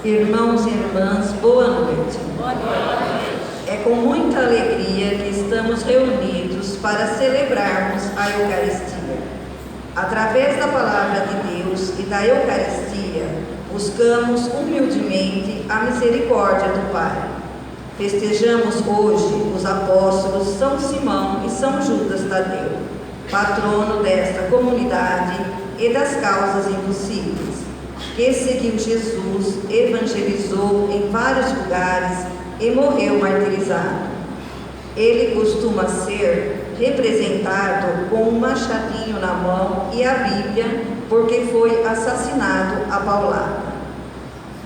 Irmãos e irmãs, boa noite. Boa noite. É com muita alegria que estamos reunidos para celebrarmos a Eucaristia. Através da Palavra de Deus e da Eucaristia, buscamos humildemente a misericórdia do Pai. Festejamos hoje os apóstolos São Simão e São Judas Tadeu, patrono desta comunidade e das causas impossíveis, que seguiu Jesus, evangelizou em vários lugares e morreu martirizado. Ele costuma ser representado com um machadinho na mão e a Bíblia, porque foi assassinado a paulada.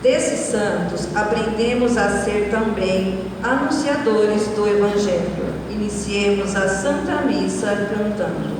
Desses santos, aprendemos a ser também anunciadores do Evangelho. Iniciemos a Santa Missa cantando.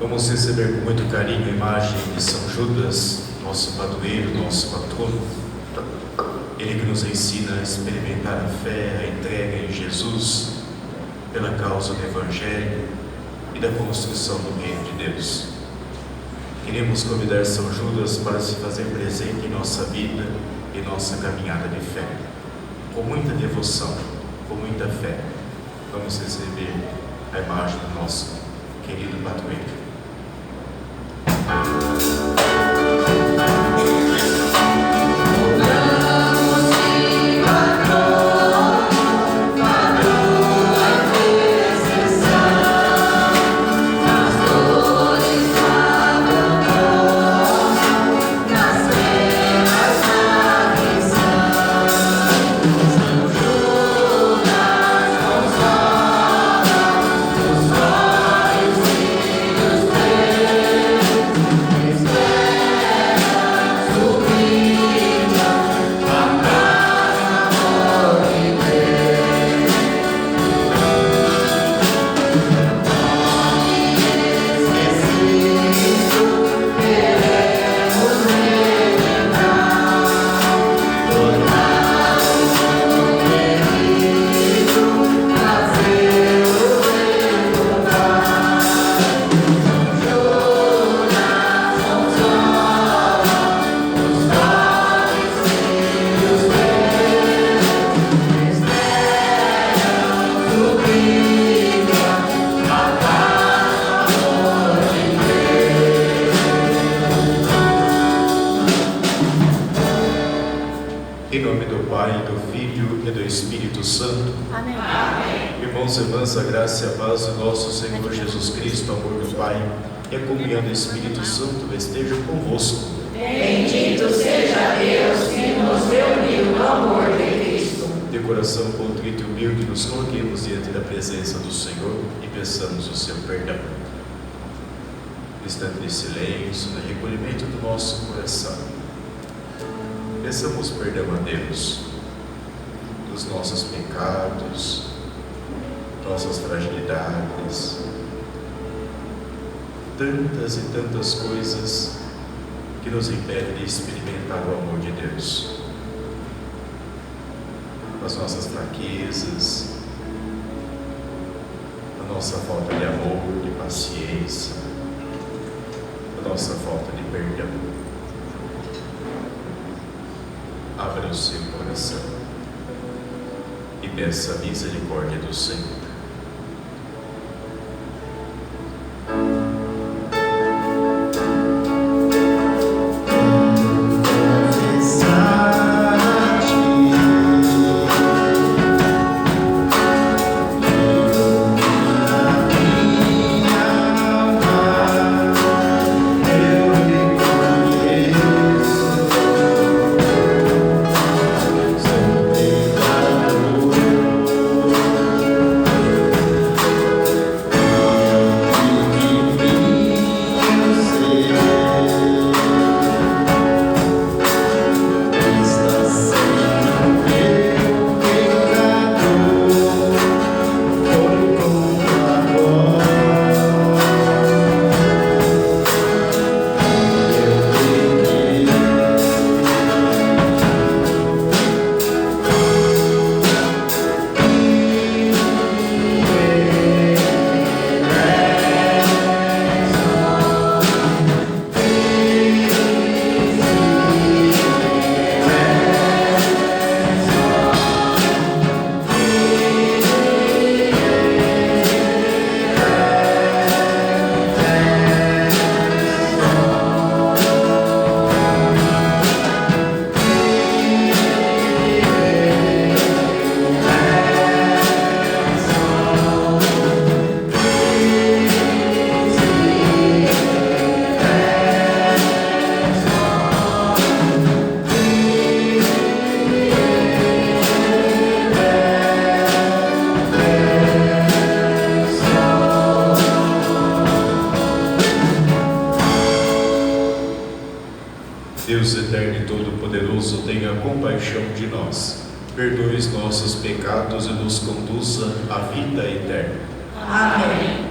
Vamos receber com muito carinho a imagem de São Judas, nosso padroeiro, nosso patrono. Ele que nos ensina a experimentar a fé, a entrega em Jesus, pela causa do Evangelho e da construção do reino de Deus. Queremos convidar São Judas para se fazer presente em nossa vida e nossa caminhada de fé. Com muita devoção, com muita fé, vamos receber a imagem do nosso querido padroeiro. Os olhos Irmãos e irmãs, a graça e a paz do nosso Senhor Jesus Cristo, o amor do Pai e a comunhão do Espírito Santo estejam convosco. Bendito seja Deus que nos reuniu no amor de Cristo. De coração contrito e humilde, nos coloquemos diante da presença do Senhor e peçamos o seu perdão. No instante de silêncio, no recolhimento do nosso coração, peçamos perdão a Deus dos nossos pecados, nossas fragilidades, tantas e tantas coisas que nos impedem de experimentar o amor de Deus. As nossas fraquezas, a nossa falta de amor, de paciência, a nossa falta de perdão. Abra o seu coração e peça a misericórdia do Senhor. Deus eterno e todo-poderoso, tenha compaixão de nós, perdoe os nossos pecados e nos conduza à vida eterna. Amém.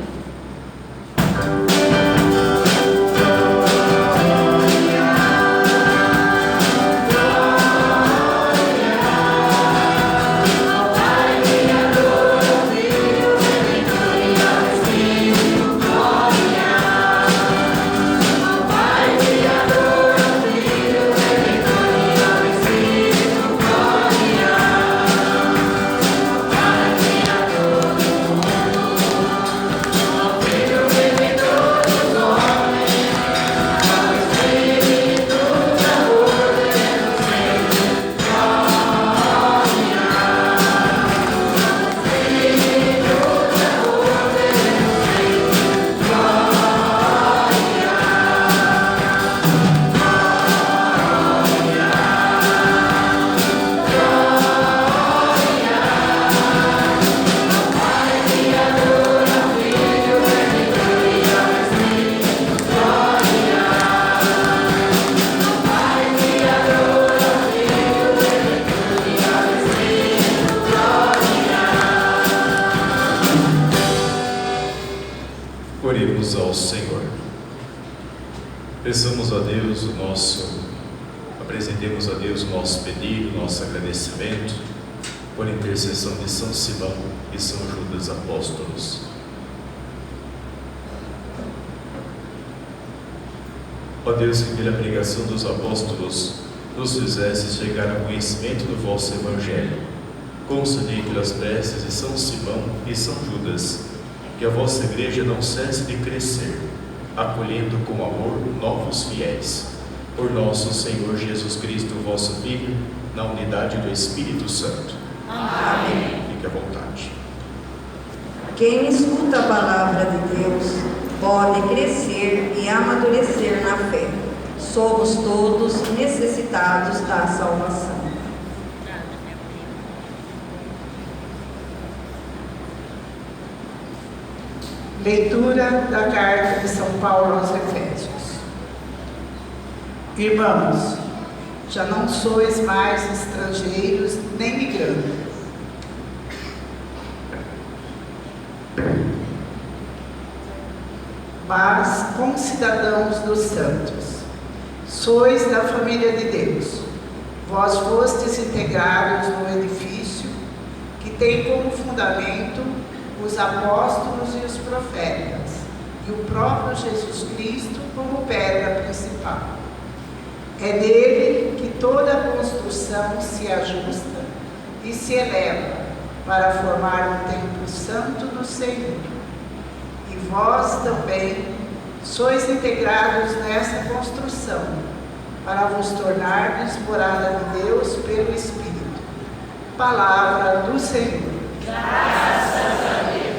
Oremos ao Senhor. Peçamos a Deus apresentemos a Deus o nosso pedido, o nosso agradecimento, por intercessão de São Simão e São Judas Apóstolos. Ó Deus, que pela pregação dos apóstolos nos fizesse chegar ao conhecimento do vosso Evangelho, concedei pelas preces de São Simão e São Judas, que a vossa Igreja não cesse de crescer, acolhendo com amor novos fiéis. Por nosso Senhor Jesus Cristo, vosso Filho, na unidade do Espírito Santo. Amém. Fique à vontade. Quem escuta a palavra de Deus pode crescer e amadurecer na fé. Somos todos necessitados da salvação. Leitura da carta de São Paulo aos Efésios. Irmãos, já não sois mais estrangeiros nem migrantes, mas concidadãos dos santos. Sois da família de Deus. Vós fostes integrados no edifício que tem como fundamento os apóstolos e os profetas, e o próprio Jesus Cristo como pedra principal. É nele que toda a construção se ajusta e se eleva para formar um templo santo do Senhor. E vós também sois integrados nessa construção, para vos tornardes morada de Deus pelo Espírito. Palavra do Senhor. Graças a Deus.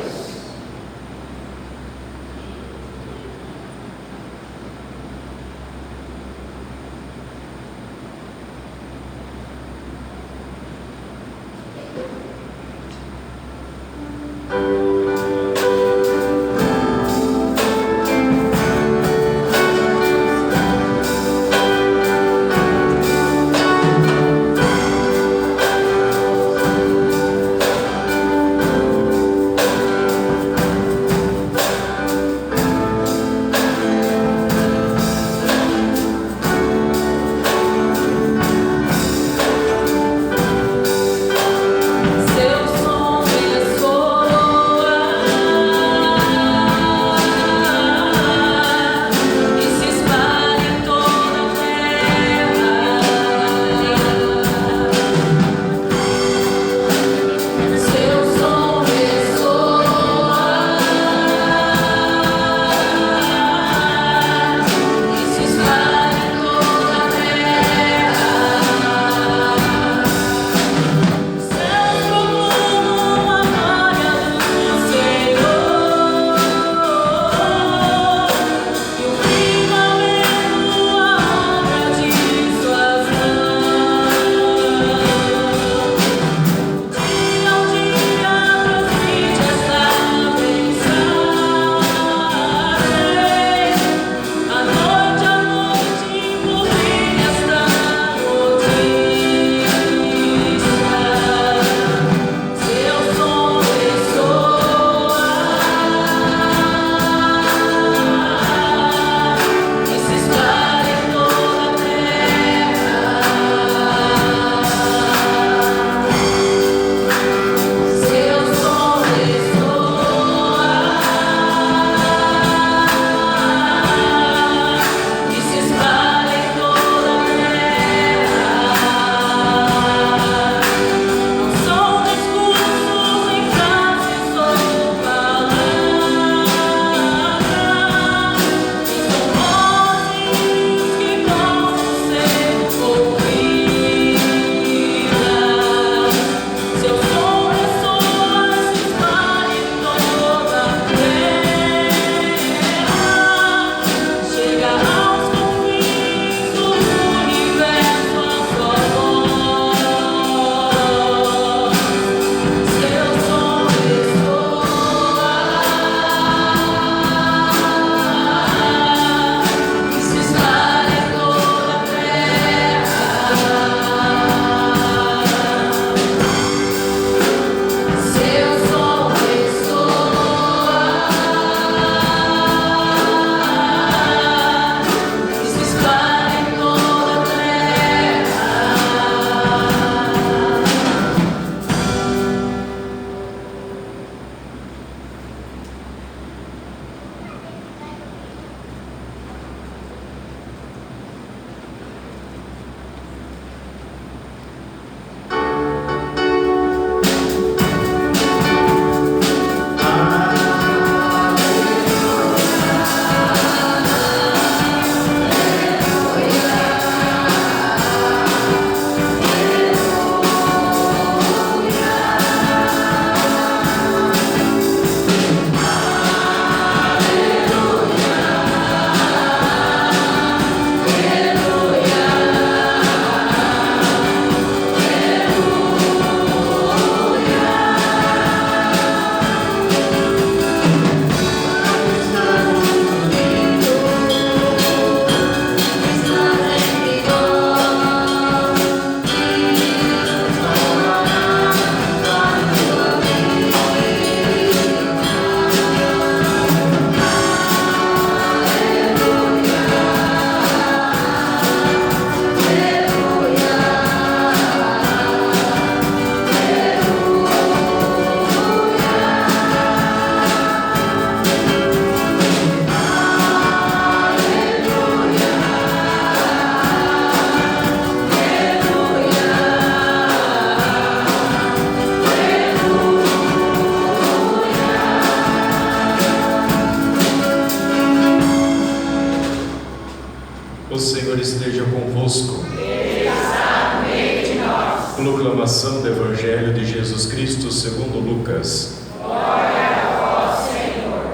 O Senhor esteja convosco. Ele está no meio de nós. Proclamação do Evangelho de Jesus Cristo segundo Lucas. Glória a vós, Senhor.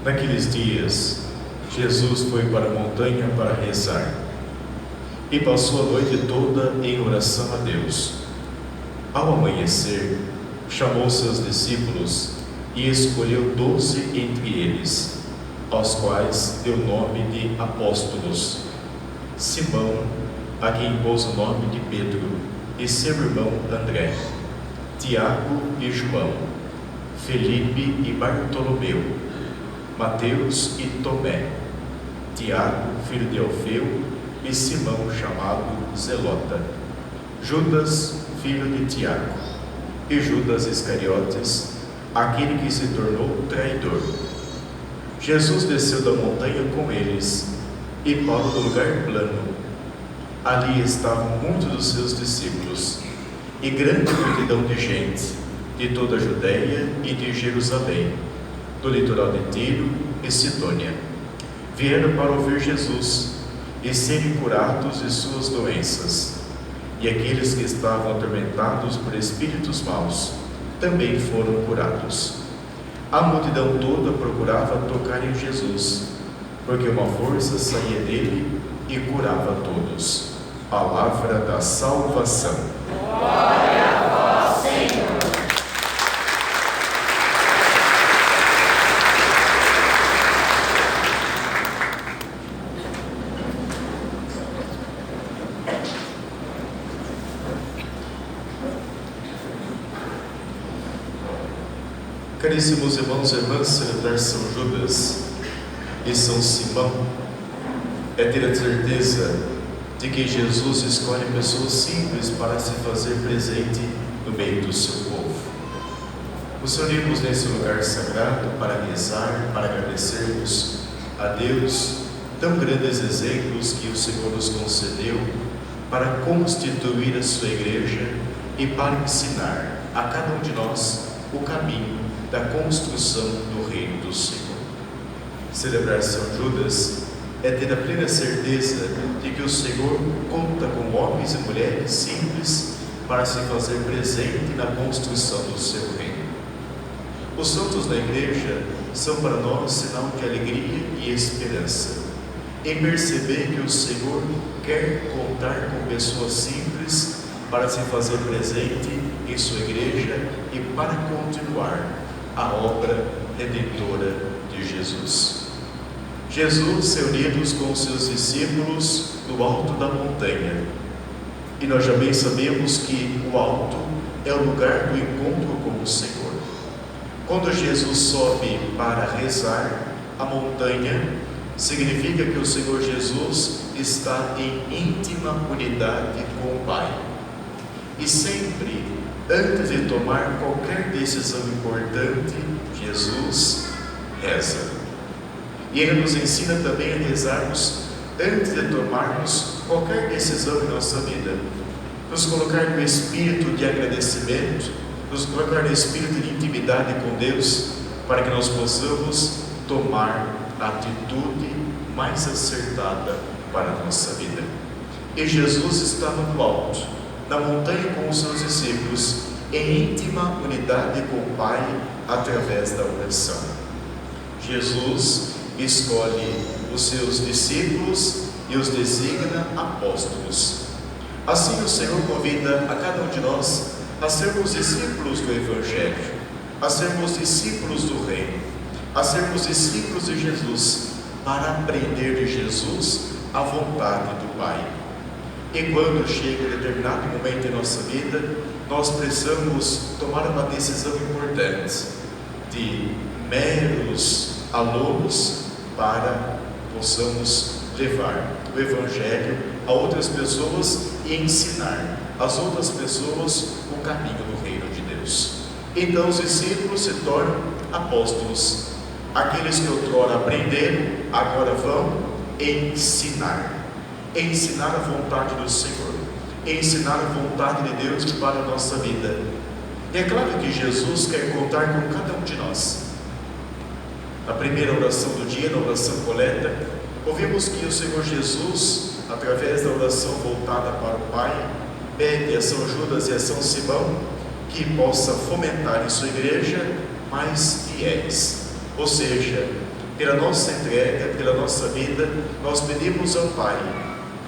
Naqueles dias, Jesus foi para a montanha para rezar e passou a noite toda em oração a Deus. Ao amanhecer, chamou seus discípulos e escolheu 12 entre eles, aos quais deu nome de apóstolos: Simão, a quem pôs o nome de Pedro, e seu irmão André, Tiago e João, Felipe e Bartolomeu, Mateus e Tomé, Tiago, filho de Alfeu, e Simão, chamado Zelota, Judas, filho de Tiago, e Judas Iscariotes, aquele que se tornou traidor. Jesus desceu da montanha com eles e parou no lugar plano. Ali estavam muitos dos seus discípulos e grande multidão de gente, de toda a Judeia e de Jerusalém, do litoral de Tiro e Sidônia. Vieram para ouvir Jesus e serem curados de suas doenças. E aqueles que estavam atormentados por espíritos maus também foram curados. A multidão toda procurava tocar em Jesus, porque uma força saía dele e curava todos. Palavra da salvação. Glória a vós, Senhor. Caríssimos irmãos e irmãs, celebrar São Judas e São Simão é ter a certeza de que Jesus escolhe pessoas simples para se fazer presente no meio do seu povo. Nos reunimos nesse lugar sagrado para rezar, para agradecermos a Deus tão grandes exemplos que o Senhor nos concedeu para constituir a sua igreja e para ensinar a cada um de nós o caminho da construção do reino do Senhor. Celebrar São Judas é ter a plena certeza de que o Senhor conta com homens e mulheres simples para se fazer presente na construção do seu reino. Os santos da igreja são para nós sinal de alegria e esperança, em perceber que o Senhor quer contar com pessoas simples para se fazer presente em sua igreja e para continuar a obra redentora de Jesus. Jesus reunidos com seus discípulos no alto da montanha. E nós já bem sabemos que o alto é o lugar do encontro com o Senhor. Quando Jesus sobe para rezar, a montanha significa que o Senhor Jesus está em íntima unidade com o Pai. E sempre, antes de tomar qualquer decisão importante, Jesus reza. E Ele nos ensina também a rezarmos antes de tomarmos qualquer decisão em nossa vida. Nos colocar no espírito de agradecimento, nos colocar no espírito de intimidade com Deus, para que nós possamos tomar a atitude mais acertada para a nossa vida. E Jesus estava no alto, na montanha com os seus discípulos, em íntima unidade com o Pai, através da oração. Jesus escolhe os seus discípulos e os designa apóstolos. Assim o Senhor convida a cada um de nós a sermos discípulos do Evangelho, a sermos discípulos do Reino, a sermos discípulos de Jesus, para aprender de Jesus a vontade do Pai. E quando chega um determinado momento em nossa vida, nós precisamos tomar uma decisão importante, de meros alunos, para possamos levar o Evangelho a outras pessoas e ensinar às outras pessoas o caminho do reino de Deus. Então os discípulos se tornam apóstolos, Aqueles que outrora aprenderam, agora vão ensinar. Ensinar a vontade do Senhor, ensinar a vontade de Deus para a nossa vida. E é claro que Jesus quer contar com cada um de nós. Na primeira oração do dia, na oração coleta, ouvimos que o Senhor Jesus, através da oração voltada para o Pai, pede a São Judas e a São Simão que possa fomentar em sua igreja mais fiéis. Ou seja, pela nossa entrega, pela nossa vida, nós pedimos ao Pai,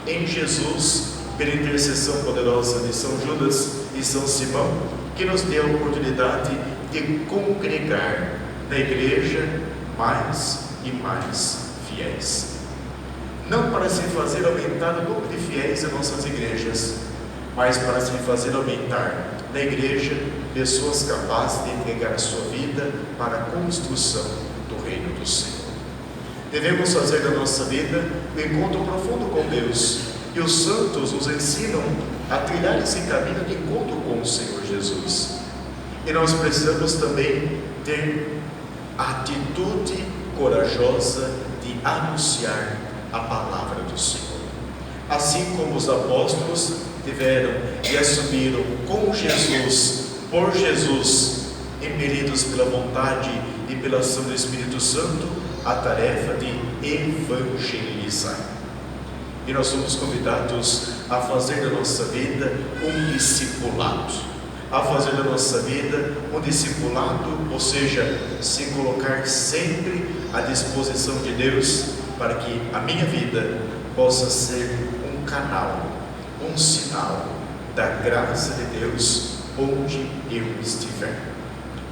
em Jesus, pela intercessão poderosa de São Judas e São Simão, que nos dê a oportunidade de congregar na igreja mais e mais fiéis. Não para se fazer aumentar o número de fiéis em nossas igrejas, mas para se fazer aumentar na igreja pessoas capazes de entregar a sua vida para a construção do reino do Senhor. Devemos fazer da nossa vida um encontro profundo com Deus, e os santos nos ensinam a trilhar esse caminho de encontro com o Senhor Jesus. E nós precisamos também ter a atitude corajosa de anunciar a palavra do Senhor. Assim como os apóstolos tiveram e assumiram com Jesus, por Jesus, impelidos pela vontade e pela ação do Espírito Santo, a tarefa de evangelizar. E nós somos convidados a fazer da nossa vida um discipulado, a fazer da nossa vida um discipulado, ou seja, se colocar sempre à disposição de Deus, para que a minha vida possa ser um canal, um sinal da graça de Deus onde eu estiver.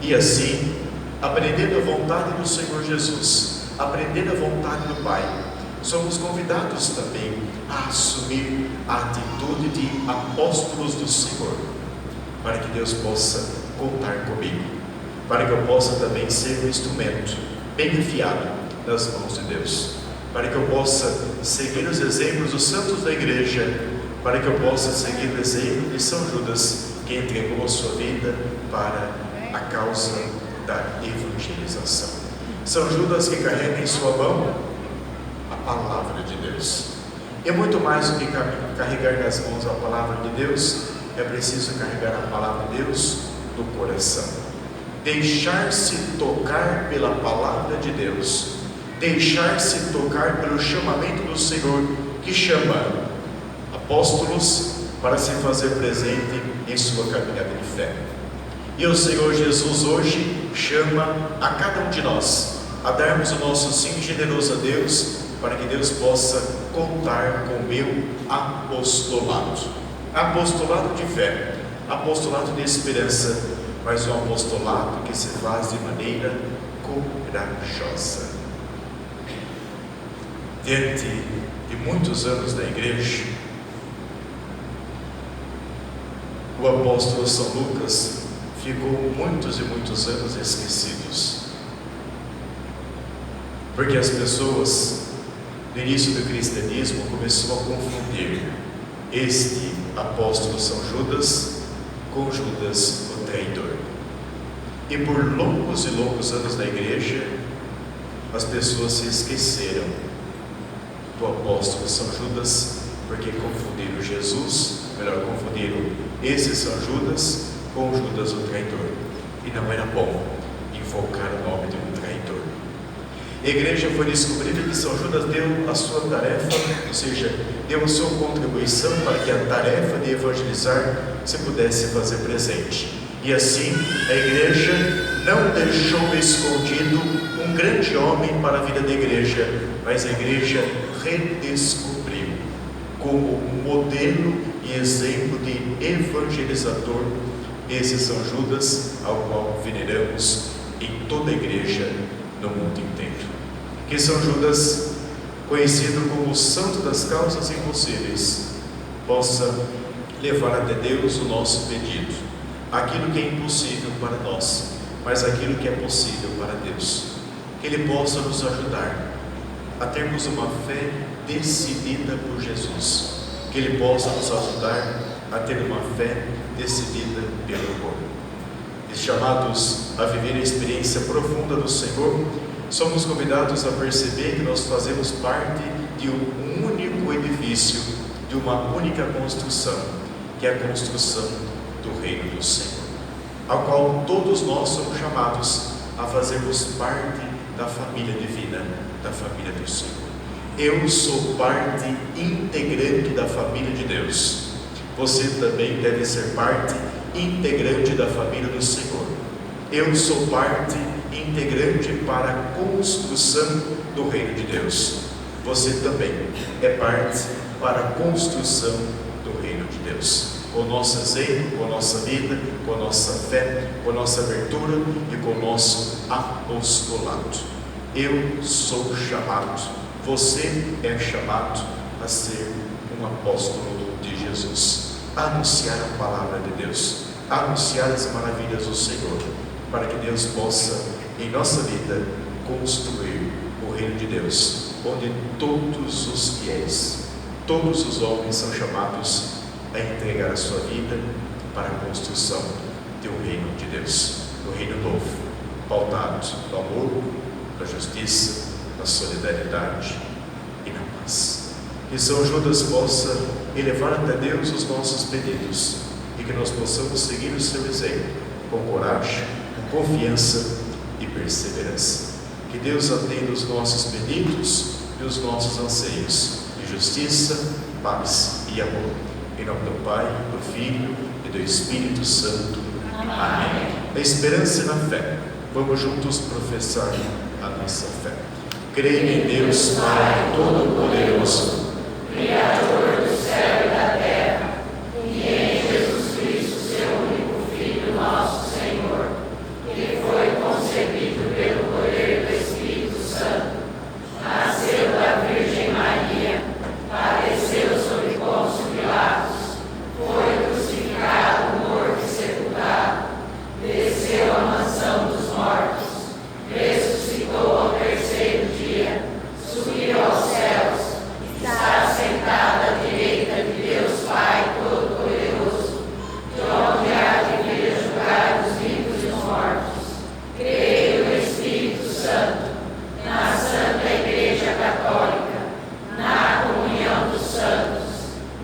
E assim, aprendendo a vontade do Senhor Jesus, aprendendo a vontade do Pai, somos convidados também a assumir a atitude de apóstolos do Senhor, para que Deus possa contar comigo, para que eu possa também ser um instrumento bem afiado nas mãos de Deus, para que eu possa seguir os exemplos dos santos da igreja, para que eu possa seguir o exemplo de São Judas, que entregou a sua vida para a causa da evangelização. São Judas que carrega em sua mão a palavra de Deus. E muito mais do que carregar nas mãos a palavra de Deus, é preciso carregar a palavra de Deus no coração. Deixar-se tocar pela palavra de Deus, deixar-se tocar pelo chamamento do Senhor, que chama apóstolos para se fazer presente em sua caminhada de fé. E o Senhor Jesus hoje chama a cada um de nós a darmos o nosso sim generoso a Deus, para que Deus possa contar com o meu apostolado. Apostolado de fé, apostolado de esperança, mas um apostolado que se faz de maneira corajosa. Diante de muitos anos da igreja, o apóstolo São Lucas ficou muitos e muitos anos esquecidos, porque as pessoas no início do cristianismo começou a confundir este apóstolo São Judas com Judas o traidor, e por longos e longos anos na igreja as pessoas se esqueceram do apóstolo São Judas, porque confundiram Jesus, melhor, confundiram esse São Judas com Judas o traidor, e não era bom invocar o nome de um traidor. A igreja foi descobrindo que São Judas deu a sua tarefa, ou seja, deu a sua contribuição para que a tarefa de evangelizar se pudesse fazer presente. E assim, a igreja não deixou escondido um grande homem para a vida da igreja, mas a igreja redescobriu como modelo e exemplo de evangelizador esse São Judas, ao qual veneramos em toda a igreja no mundo inteiro. Que São Judas, conhecido como o santo das causas impossíveis, possa levar até Deus o nosso pedido, aquilo que é impossível para nós, mas aquilo que é possível para Deus. Que Ele possa nos ajudar a termos uma fé decidida por Jesus, que Ele possa nos ajudar a ter uma fé decidida pelo amor. E chamados a viver a experiência profunda do Senhor, somos convidados a perceber que nós fazemos parte de um único edifício, de uma única construção, que é a construção do reino do Senhor, ao qual todos nós somos chamados a fazermos parte da família divina, da família do Senhor. Eu sou parte integrante da família de Deus. Você também deve ser parte integrante da família do Senhor. Eu sou parte integrante para a construção do reino de Deus. Você também é parte para a construção do reino de Deus. Com o nosso exemplo, com a nossa vida, com a nossa fé, com a nossa abertura e com o nosso apostolado. Eu sou chamado. Você é chamado a ser um apóstolo de Jesus, a anunciar a palavra de Deus, a anunciar as maravilhas do Senhor, para que Deus possa, em nossa vida, construir o reino de Deus, onde todos os fiéis, todos os homens são chamados a entregar a sua vida para a construção do reino de Deus, do reino novo, pautado no amor, na justiça, na solidariedade e na paz. Que São Judas possa elevar até Deus os nossos pedidos e que nós possamos seguir o seu exemplo com coragem, com confiança e perseverança. Que Deus atenda os nossos pedidos e os nossos anseios de justiça, paz e amor. Em nome do Pai, do Filho e do Espírito Santo. Amém. Na esperança e na fé, vamos juntos professar a nossa fé. Creio em Deus Pai Todo-Poderoso, Criador do céu e da terra, e em Jesus Cristo, seu único Filho, nosso Senhor, que foi concebido pelo poder do Espírito Santo, nasceu da Virgem Maria, padeceu sob Pôncio Pilatos, foi crucificado, morto e sepultado, desceu à mansão dos mortos, ressuscitou ao terceiro dia, subiu aos céus, está sentado à direita de Deus Pai Todo-Poderoso, de onde há de vir a julgar os vivos e os mortos. Creio no Espírito Santo, na Santa Igreja Católica, na comunhão dos santos,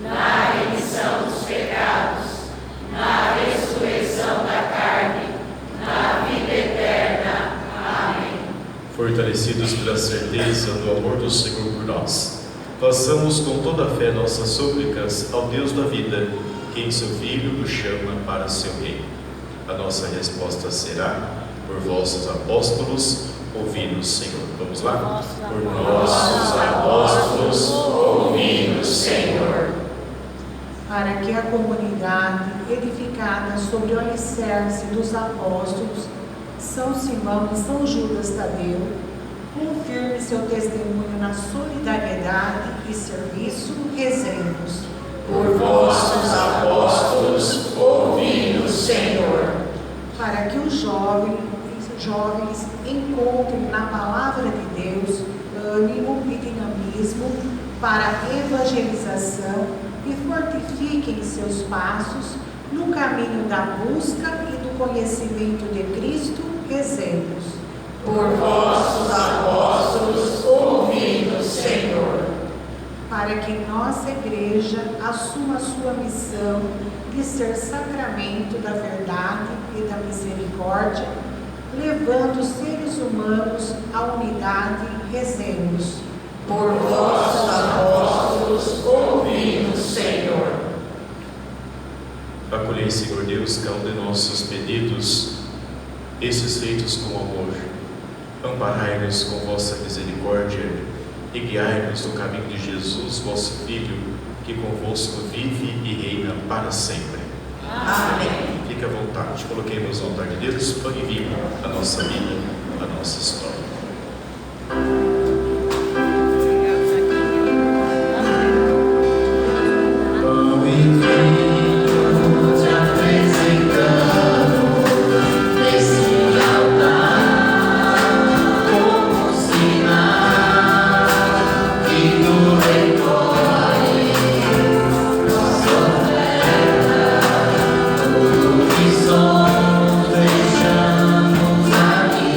na remissão dos pecados, na ressurreição da carne, na vida eterna. Amém. Fortalecidos pela certeza do amor do Senhor por nós, façamos com toda a fé nossas súplicas ao Deus da vida, que em seu Filho nos chama para seu reino. A nossa resposta será: por vossos apóstolos, ouvi-nos, Senhor. Vamos lá? Por nossos apóstolos, ouvi-nos, Senhor. Para que a comunidade, edificada sobre o alicerce dos apóstolos, São Simão e São Judas Tadeu, confirme seu testemunho na solidariedade e serviço, rezemos. Por vossos apóstolos, ouvi-nos, Senhor. Para que os jovens encontrem na palavra de Deus ânimo e dinamismo para a evangelização e fortifiquem seus passos no caminho da busca e do conhecimento de Cristo, rezemos. Por vossos apóstolos, ouvi-nos, Senhor. Para que nossa igreja assuma sua missão de ser sacramento da verdade e da misericórdia, levando os seres humanos à unidade, rezemos. Por vossos apóstolos, ouvi-nos, Senhor. Acolhei, Senhor Deus, cada um de nossos pedidos, esses feitos com amor. Amparai-nos com vossa misericórdia e guiai-nos no caminho de Jesus, vosso Filho, que convosco vive e reina para sempre. Amém. Fique à vontade, coloquemos no altar de Deus pão e vinho a nossa vida, a nossa história. Pão e vinho te apresentamos nesse altar, como sinal que no recolhe nossa oferta, tudo que somos deixamos aqui.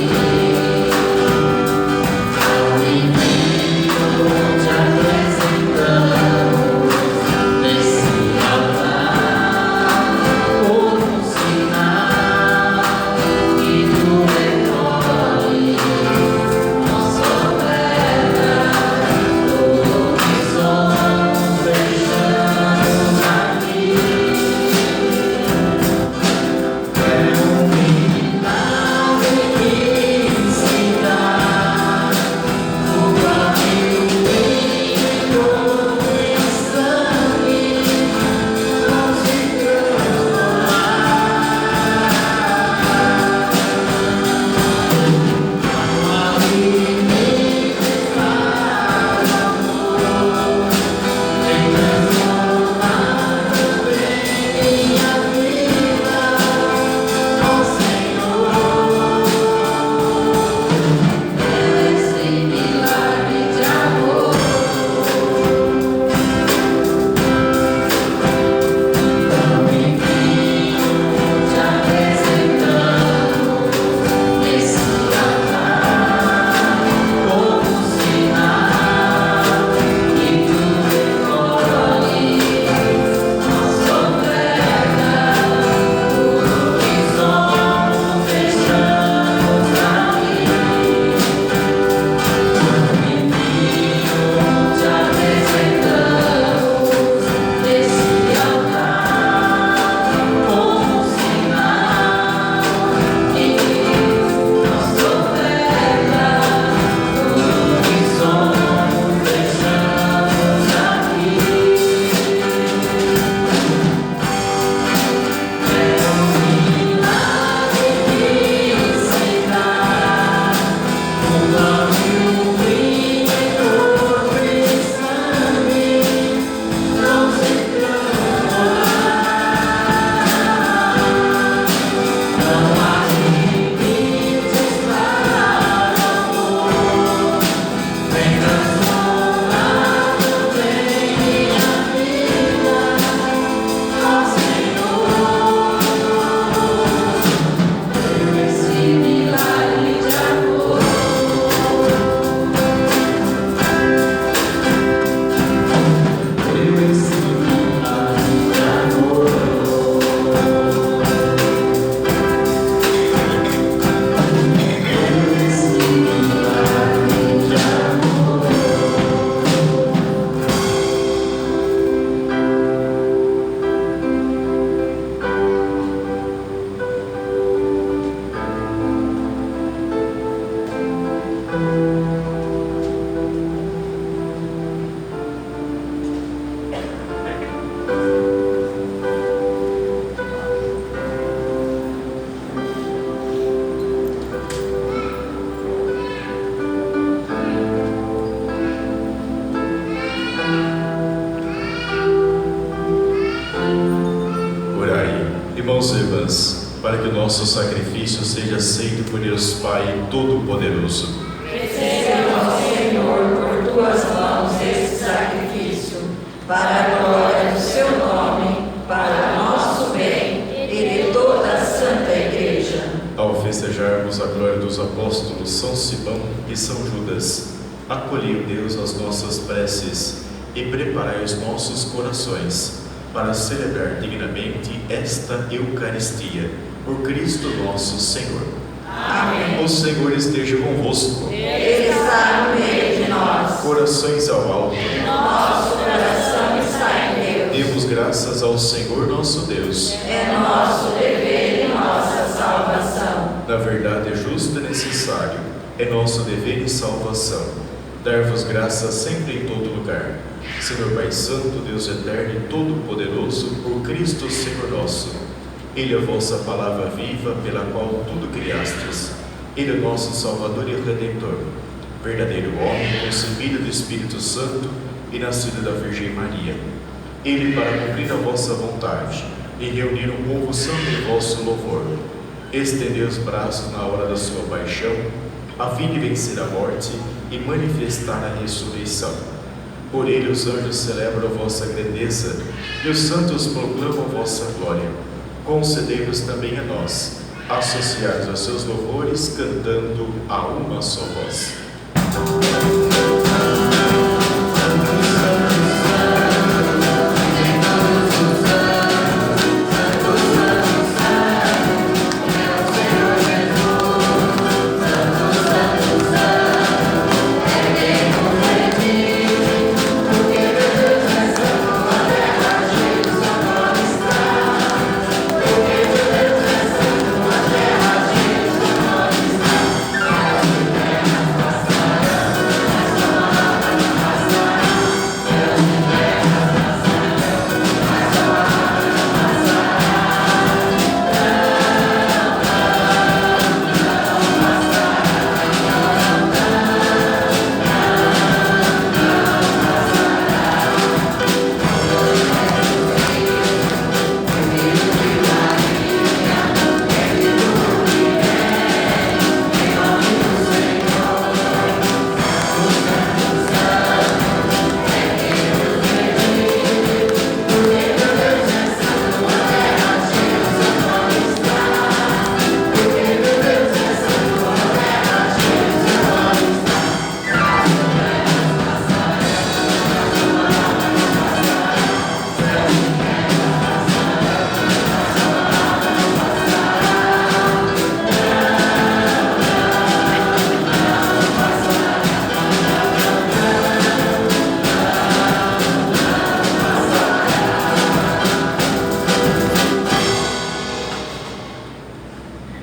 Irmãos e irmãs, para que o nosso sacrifício seja aceito por Deus Pai Todo-Poderoso. Receba, Senhor, por tuas mãos este sacrifício, para a glória do seu nome, para o nosso bem e de toda a Santa Igreja. Ao festejarmos a glória dos apóstolos São Simão e São Judas, acolhei, Deus, as nossas preces e preparai os nossos corações para celebrar dignamente esta Eucaristia, por Cristo nosso Senhor. Amém. O Senhor esteja convosco. Ele está no meio de nós. Corações ao alto. Nosso coração está em Deus. Demos graças ao Senhor nosso Deus. É nosso dever e nossa salvação. Na verdade, é justo e necessário, é nosso dever e salvação, dar-vos graças sempre em todo lugar. Senhor Pai Santo, Deus eterno e todo-poderoso, por Cristo Senhor nosso. Ele é a vossa palavra viva, pela qual tudo criastes. Ele é o nosso Salvador e Redentor, verdadeiro homem, concebido do Espírito Santo e nascido da Virgem Maria. Ele, para cumprir a vossa vontade e reunir um povo santo em vosso louvor, estendeu os braços na hora da sua paixão, a fim de vencer a morte e manifestar a ressurreição. Por ele os anjos celebram a vossa grandeza e os santos proclamam a vossa glória. Concedei-nos também a nós, associados a seus louvores, cantando a uma só voz.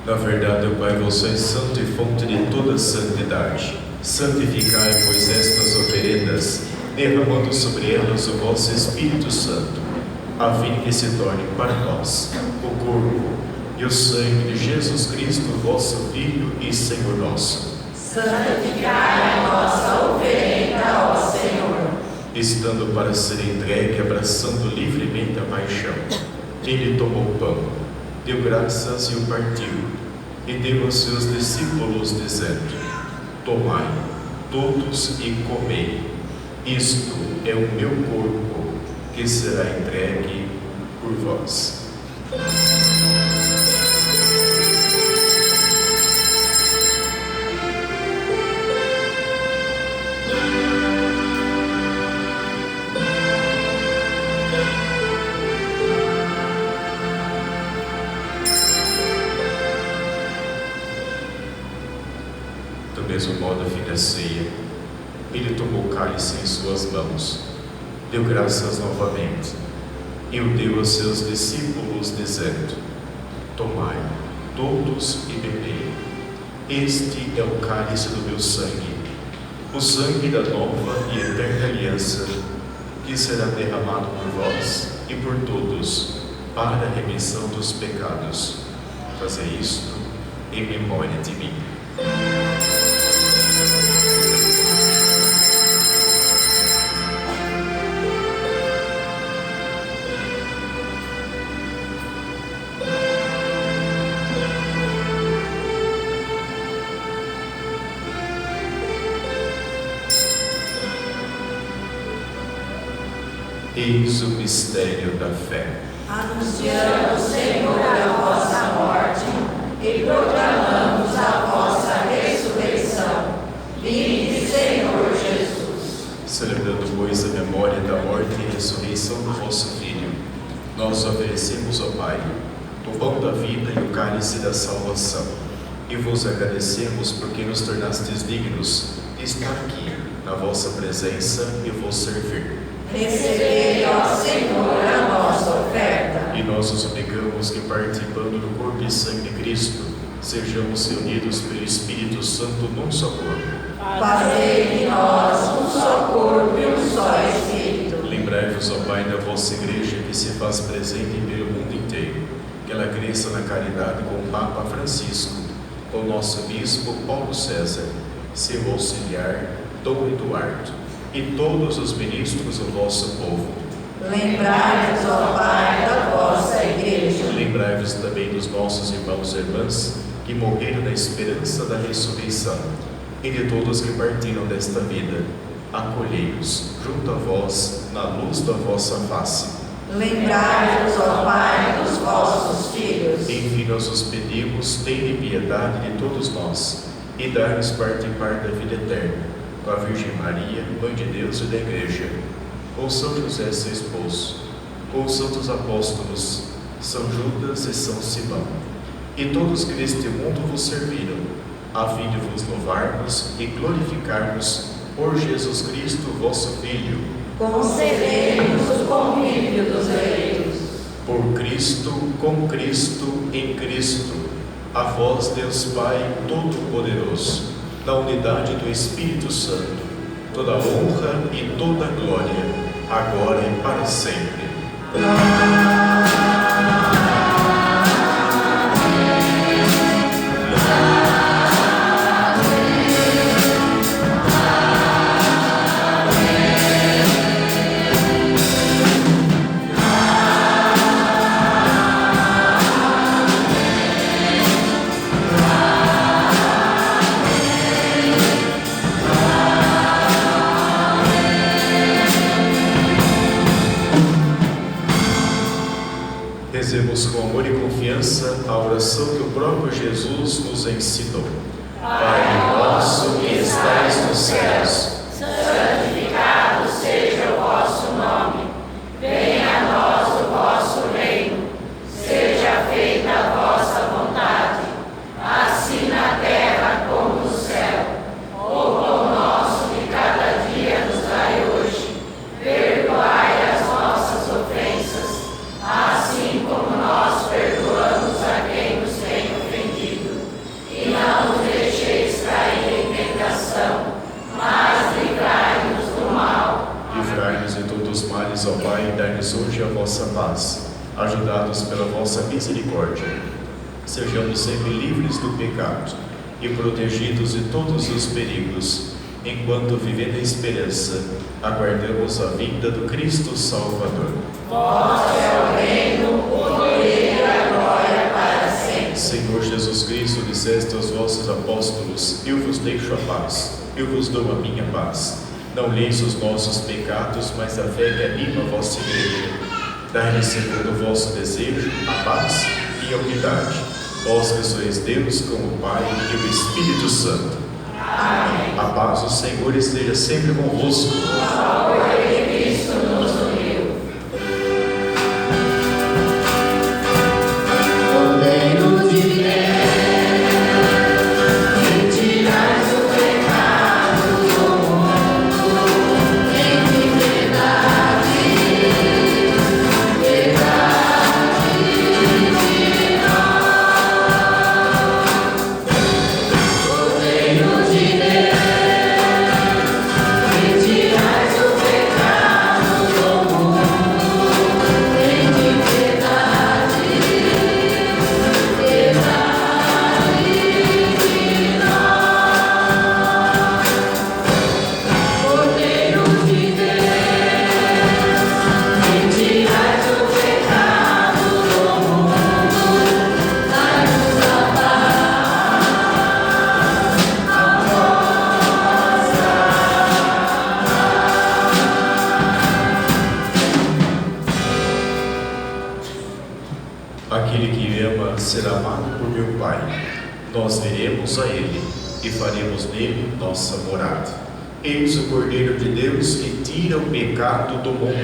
Na verdade, ó Pai, vós sois santo e fonte de toda santidade. Santificai, pois, estas oferendas, derramando sobre elas o vosso Espírito Santo, a fim que se torne para nós o corpo e o sangue de Jesus Cristo, vosso Filho e Senhor nosso. santificai a nossa oferenda ao Senhor. Estando para ser entregue, abraçando livremente a paixão, ele tomou o pão, deu graças e o partiu, e deu aos seus discípulos, dizendo: tomai, todos e comei, isto é o meu corpo, que será entregue por vós. Do mesmo modo, ao fim da ceia, ele tomou o cálice em suas mãos, deu graças novamente, e o deu aos seus discípulos, dizendo: tomai, todos e bebei, este é o cálice do meu sangue, o sangue da nova e eterna aliança, que será derramado por vós e por todos, para a remissão dos pecados. Fazei isto em memória de mim. Eis o mistério da fé. Anunciamos, Senhor, a vossa morte e proclamamos a vossa ressurreição. Vinde, Senhor Jesus. Celebrando, pois, a memória da morte e ressurreição do vosso Filho, nós oferecemos ao Pai o pão da vida e o cálice da salvação, e vos agradecemos porque nos tornastes dignos de estar aqui na vossa presença e vos servir. Recebei, ó Senhor, a nossa oferta. E nós os obrigamos que, participando do corpo e sangue de Cristo, sejamos reunidos pelo Espírito Santo num só corpo. Fazei de nós um só corpo e um só Espírito. Lembrai-vos, ó Pai, da vossa Igreja que se faz presente pelo mundo inteiro, que ela cresça na caridade com o Papa Francisco, com o nosso Bispo Paulo César, seu auxiliar Dom Eduardo, e todos os ministros do vosso povo. Lembrai-vos, ó Pai, da vossa Igreja. Lembrai-vos também dos nossos irmãos e irmãs que morreram na esperança da ressurreição, e de todos que partiram desta vida. Acolhei-os junto a vós, na luz da vossa face. Lembrai-vos, ó Pai, dos vossos filhos. Enfim, nós os pedimos, tende piedade de todos nós, e dai-nos participar da vida eterna, com a Virgem Maria, Mãe de Deus e da Igreja, com São José, seu esposo, com os santos apóstolos, São Judas e São Simão, e todos que neste mundo vos serviram, a fim de vos louvarmos e glorificarmos por Jesus Cristo, vosso Filho. Concedei-nos o convívio dos eleitos. Por Cristo, com Cristo, em Cristo, a vós, Deus Pai Todo-Poderoso, na unidade do Espírito Santo, toda a honra e toda a glória, agora e para sempre. Rezemos com amor e confiança a oração que o próprio Jesus nos ensinou. Pai nosso que estais nos céus, santificado seja o vosso nome. Venha a nós o vosso reino. Seja feita a vossa vontade, assim na terra como no céu. O pão nosso de cada dia nos dai hoje. Perdoai as nossas ofensas, assim como nós perdoamos a quem nos tem ofendido. E não nos deixeis cair em tentação, mas livrai-nos do mal. livrai-nos de todos os males, ó Pai, e dai-nos hoje a vossa paz. Ajudados pela vossa misericórdia, sejamos sempre livres do pecado e protegidos de todos os perigos, enquanto, vivendo em esperança, aguardamos a vinda do Cristo Salvador. Vosso é o reino, o poder e a glória para sempre. Senhor Jesus Cristo, disseste aos vossos apóstolos: eu vos deixo a paz, eu vos dou a minha paz. Não leis os nossos pecados, mas a fé que anima a vossa igreja. Dai-lhe, segundo o vosso desejo, a paz e a unidade. Vós que sois Deus, com o Pai e o Espírito Santo. Amém. A paz do Senhor esteja sempre convosco. O amor de Cristo nos uniu. Cordeiro de Deus, que tirais o pecado do mundo, tem piedade de nós. Cordeiro de Deus, que tirais o pecado do mundo, tem piedade de nós. Cordeiro de Deus, que tirais o pecado do mundo, dai-nos a Aquele que me ama será amado por meu Pai. Nós viremos a Ele e faremos nele nossa morada. Eis o Cordeiro de Deus que tira o pecado do mundo.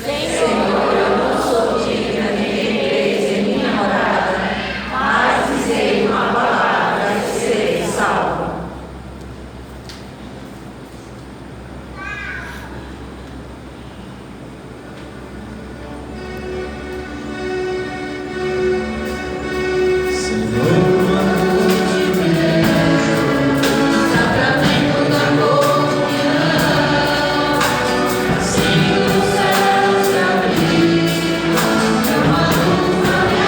Senhor, eu não sou digna de que entreis em minha morada, mas dizei uma palavra e serei salva. sacramento da comunhão, Senhor dos céus se abrir, meu maluco me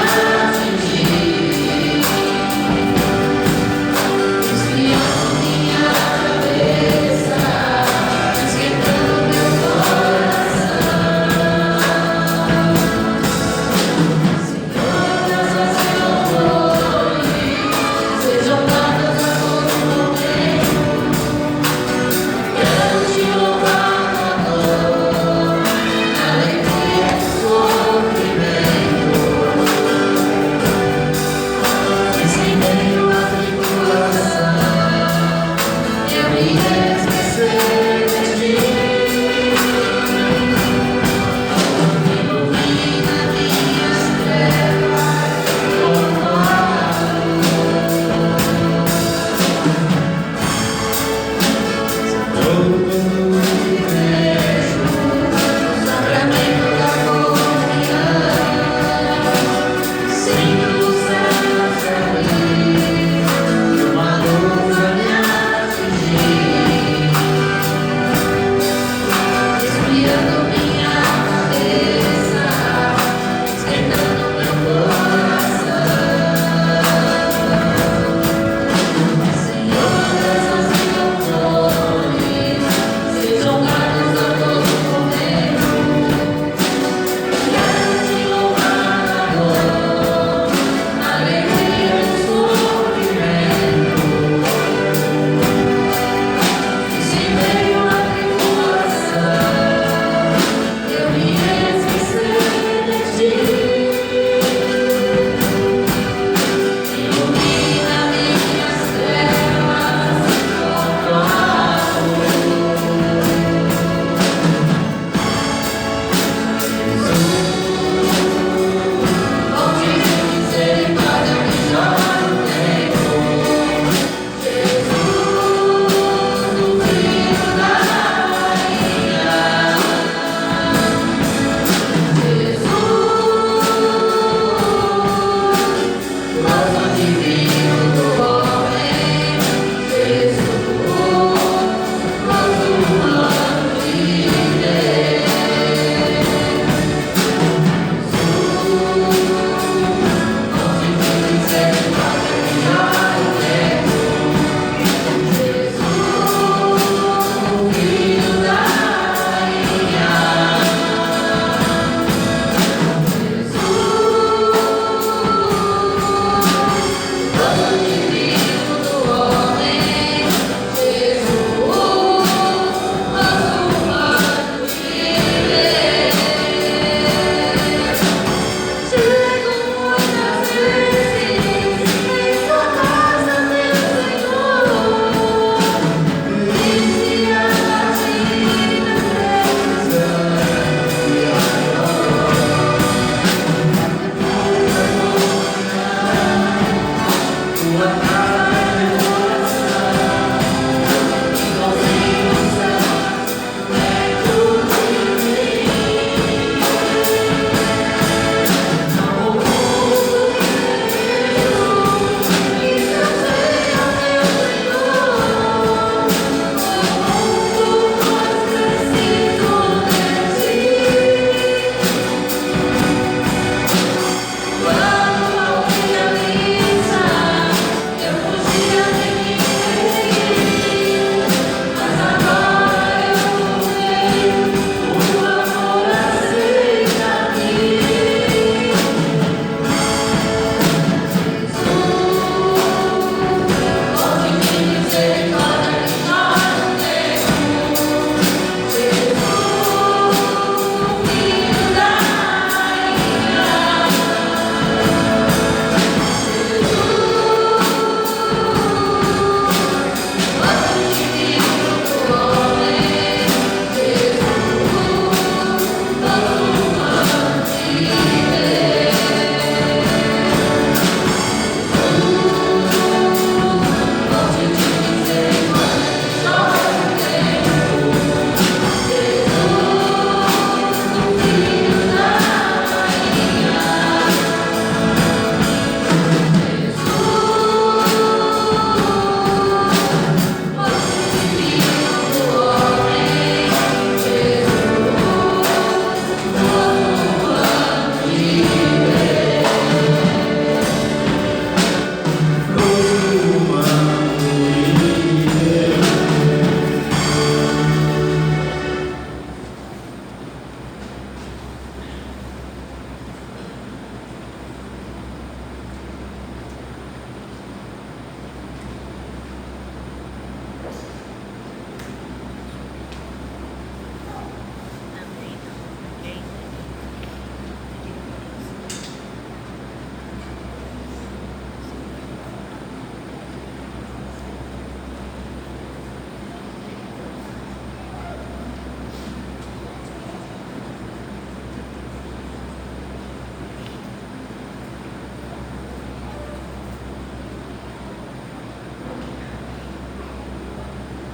atingir, esfriando minha cabeça, esquentando meu coração. Senhor, graças e louvores sejam dadas a todo momento. Quero te louvar com dor, na alegria e sofrimento. E sem meio à tribulação, eu me esquecer de ti. Ilumina minhas trevas com sacramento da comunhão, Senhor dos céus se abrir, e uma luz a me atingir, esfriando minha cabeça, esquentando meu coração. Senhor, graças e louvores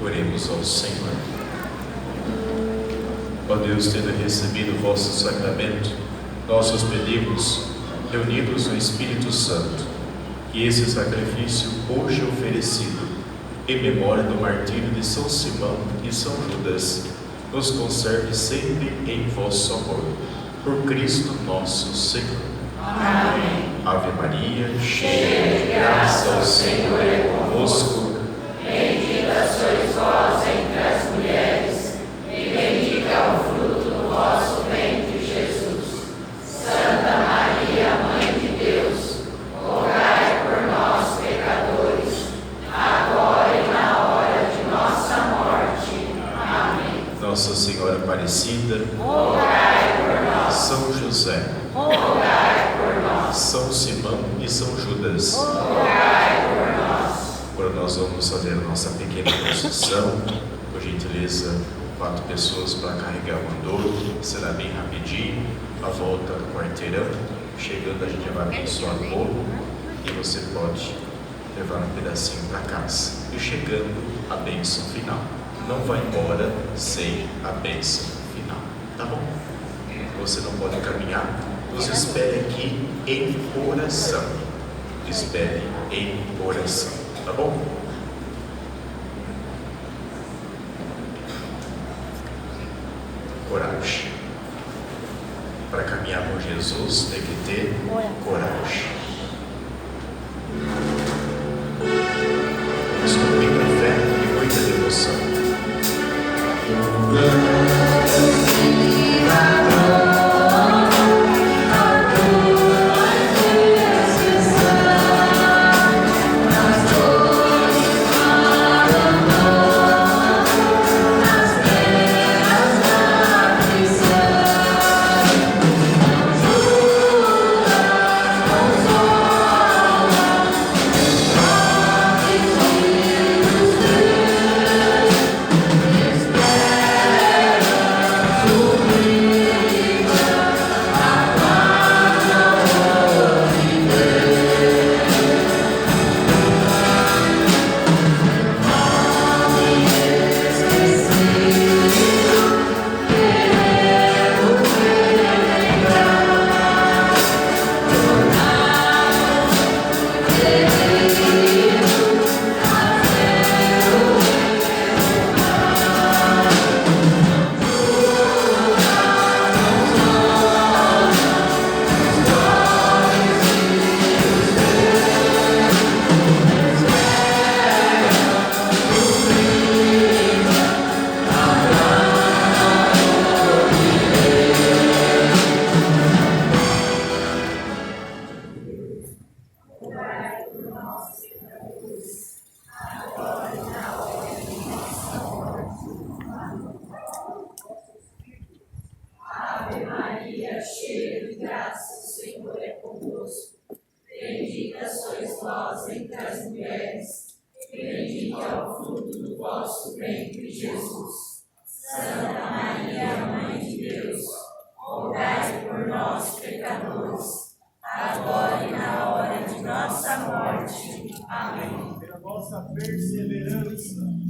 Oremos ao Senhor. Ó Deus, tendo recebido o vosso sacramento, nós os pedimos, reunidos no Espírito Santo, que esse sacrifício hoje oferecido, em memória do martírio de São Simão e São Judas, nos conserve sempre em vosso amor. Por Cristo nosso Senhor. Amém. Ave Maria, cheia de graça, o Senhor é convosco. Bendita sois vós entre as mulheres, e bendito é o fruto do vosso ventre, Jesus. Santa Maria, Mãe de Deus, rogai por nós, pecadores, agora e na hora de nossa morte. Amém. Nossa Senhora Aparecida, Rogai por nós. São José, Rogai por nós. São Simão e São Judas, Rogai por nós. agora nós vamos fazer a nossa pequena procissão. Por gentileza, 4 pessoas para carregar o andor, será bem rapidinho. A volta do quarteirão, chegando a gente já vai abençoar o povo e você pode levar um pedacinho para casa. E chegando, a bênção final. Não vai embora sem a bênção final, tá bom? Você não pode caminhar, nos espere aqui em oração. Espere em oração, tá bom? Coragem. Para caminhar com Jesus tem que ter coragem. Vamos com muita fé e muita devoção.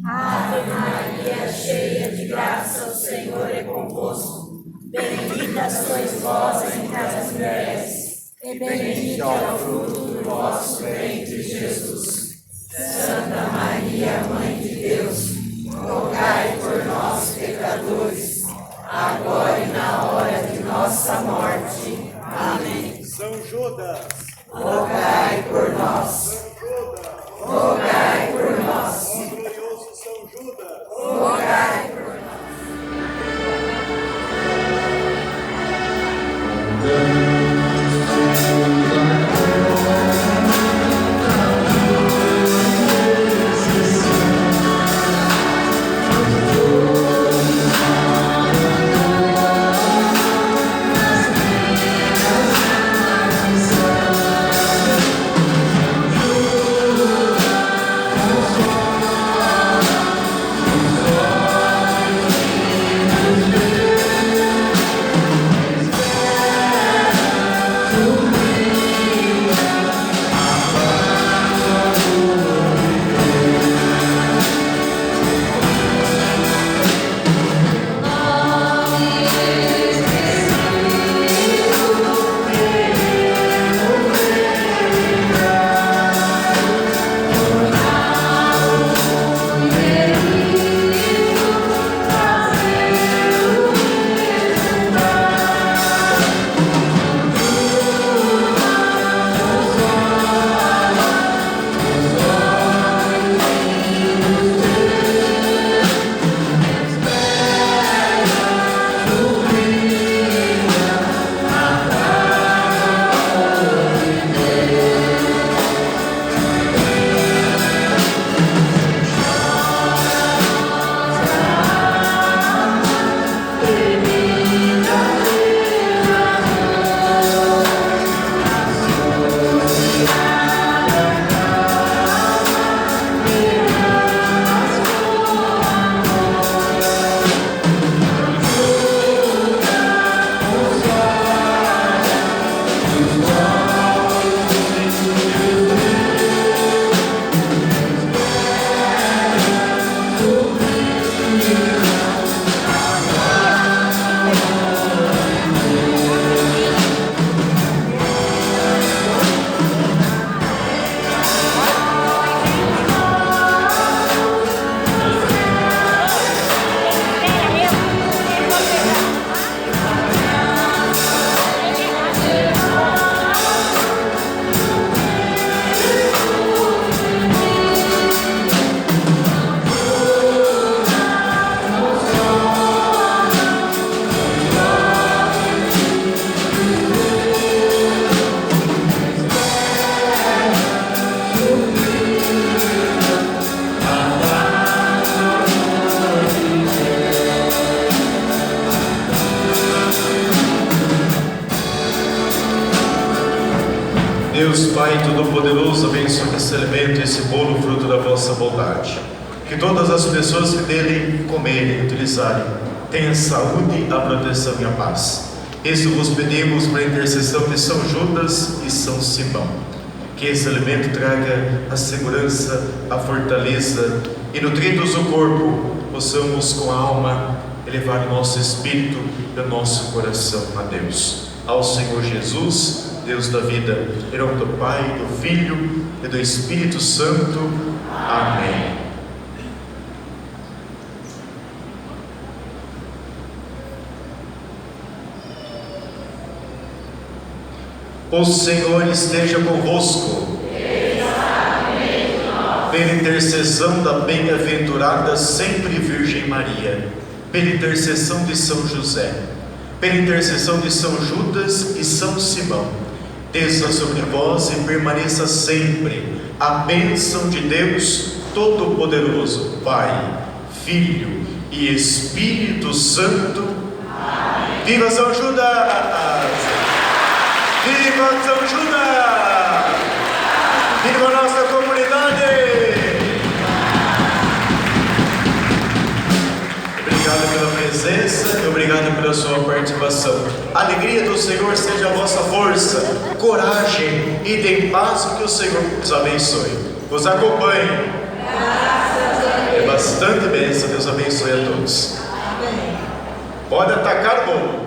Ave Maria, cheia de graça, o Senhor é convosco. Bendita sois vós entre as mulheres, e bendito é o fruto do vosso ventre, Jesus. Santa Maria, Mãe de Deus, rogai por nós, pecadores, agora e na hora de nossa morte. Amém. São Judas, rogai por nós. Rogai por nós. ó glorioso São Judas, Rogai por nós. Senhor, Deus Pai Todo-Poderoso, abençoe esse alimento, esse bolo, fruto da vossa bondade. Que todas as pessoas que dele comerem, utilizarem, tenham saúde, a proteção e a paz. Isso vos pedimos para a intercessão de São Judas e São Simão. Que esse alimento traga a segurança, a fortaleza e, nutridos o corpo, possamos com a alma elevar o nosso espírito e o nosso coração a Deus. Ao Senhor Jesus, Deus da vida, em nome do Pai, do Filho e do Espírito Santo. Amém. O Senhor esteja convosco. Pela intercessão da bem-aventurada sempre Virgem Maria, pela intercessão de São José, pela intercessão de São Judas e São Simão, desça sobre vós e permaneça sempre a bênção de Deus Todo-Poderoso, Pai, Filho e Espírito Santo. Amém. Viva São Judas! Viva São Judas! Viva a nossa comunidade! Obrigado pela presença e obrigado pela sua participação. A alegria do Senhor seja a vossa força, coragem e de paz, que o Senhor vos abençoe. Vos acompanhe. É bastante bênção. Deus abençoe a todos. Pode atacar o bolo.